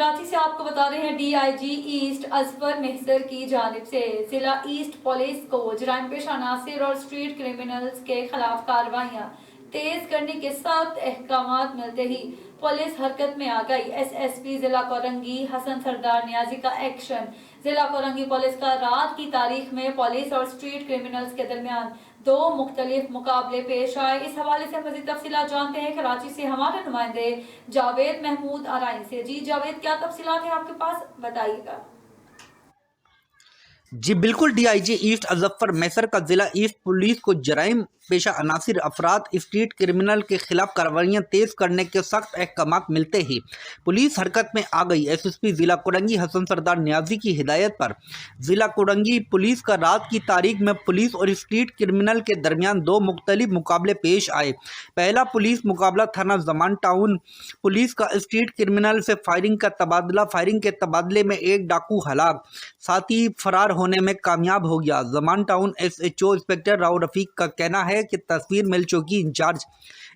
कराची से आपको बता रहे हैं डीआईजी ईस्ट अजफर मेहसर की जानिब से जिला ईस्ट पुलिस को जराइम पेश अनासिर और स्ट्रीट क्रिमिनल्स के खिलाफ कार्रवाइयां तेज करने के सख्त अहकाम मिलते ही पुलिस हरकत में आ गई। एसएसपी जिला कोरंगी हसन सरदार नियाजी का एक्शन। जिला कोरंगी पुलिस का रात की तारीख में पुलिस और स्ट्रीट क्रिमिनल्स के दरमियान दो मुख्तलिफ मुकाबले पेश आए। इस हवाले से मजीद तफसीलात जानते हैं कराची से हमारे नुमाइंदे जावेद महमूद आराइन से। जी जावेद, क्या तफसीलात है आपके पास, बताइएगा। जी बिल्कुल, डीआईजी ईस्ट अजफ्फर मैसर का जिला ईस्ट पुलिस को जराइम पेशा अनासिर अफराद स्ट्रीट क्रिमिनल के खिलाफ कार्रवाइयां तेज करने के सख्त अहकाम मिलते ही पुलिस हरकत में आ गई। एसएसपी जिला कोरंगी हसन सरदार नियाजी की हिदायत पर जिला कोरंगी पुलिस का रात की तारीख में पुलिस और स्ट्रीट क्रिमिनल के दरमियान दो मुख्तलिफ मुकाबले पेश आए। पहला पुलिस मुकाबला थाना जमान टाउन पुलिस का स्ट्रीट क्रिमिनल से फायरिंग का तबादला। फायरिंग के तबादले में एक डाकू हलाक, साथ ही फरार होने में कामयाब हो गया। Zaman town SHO inspector Rao Rafiq का कहना है कि तस्वीर मिल चुकी इंचार्ज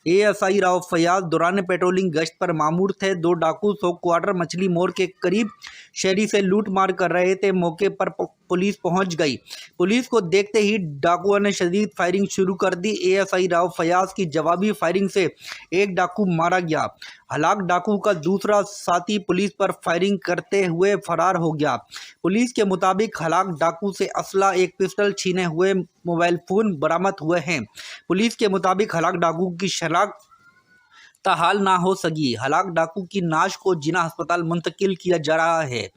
एएसआई राव फयाज दौरान पेट्रोलिंग गश्त पर मामूर थे। दो डाकू 100 क्वार्टर मछली मोड़ के करीब शहरी से लूट मार कर रहे थे। मौके पर पुलिस पहुंच गई। पुलिस को देखते ही डाकुओं ने शदीद फायरिंग शुरू कर दी। एएसआई राव फयाज की जवाबी फायरिंग से एक डाकू मारा गया। हलाक डाकू का दूसरा साथी पुलिस पर फायरिंग करते हुए फरार हो गया। पुलिस के मुताबिक हलाक डाकू से असला, एक पिस्टल, छीने हुए मोबाइल फोन बरामद हुए हैं। पुलिस के मुताबिक हलाक डाकू की शनाख्त ताहाल ना हो सकी। हलाक डाकू की नाश को जिना अस्पताल मुंतकिल किया जा रहा है।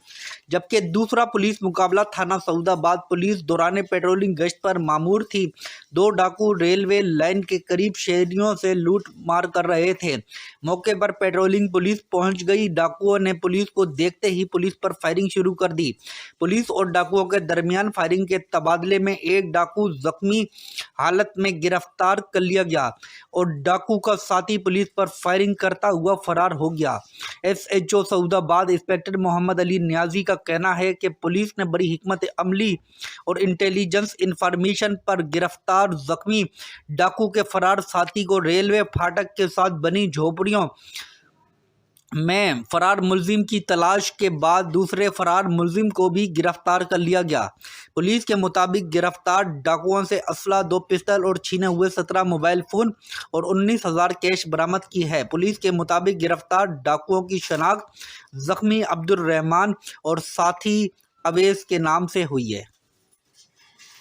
जबकि दूसरा पुलिस मुकाबला थाना सऊदाबाद पुलिस दौरान पेट्रोलिंग गश्त पर मामूर थी। दो डाकू रेलवे लाइन के करीब शहरियों से लूट मार कर रहे थे। मौके पर पेट्रोलिंग पुलिस पहुंच गई। डाकुओं ने पुलिस को देखते ही पुलिस पर फायरिंग शुरू कर दी। पुलिस और डाकुओं के दरमियान फायरिंग के तबादले में एक डाकू जख्मी हालत में गिरफ्तार कर लिया गया और डाकू का साथी पुलिस पर फायरिंग करता हुआ फरार हो गया। एसएचओ सऊदाबाद इंस्पेक्टर मोहम्मद अली नियाजी का कहना है कि पुलिस ने बड़ी हिकमत अमली और इंटेलिजेंस इंफॉर्मेशन पर गिरफ्तार जख्मी डाकू के फरार साथी को रेलवे फाटक के साथ बनी झोपड़ियों में फरार मुलजिम की तलाश के बाद दूसरे फरार मुलजिम को भी गिरफ्तार कर लिया गया। पुलिस के मुताबिक गिरफ्तार डाकुओं से असला, 2 पिस्टल और छीने हुए 17 मोबाइल फ़ोन और 19,000 कैश बरामद की है। पुलिस के मुताबिक गिरफ्तार डाकुओं की शनाख्त जख्मी अब्दुल रहमान और साथी अवेस के नाम से हुई है।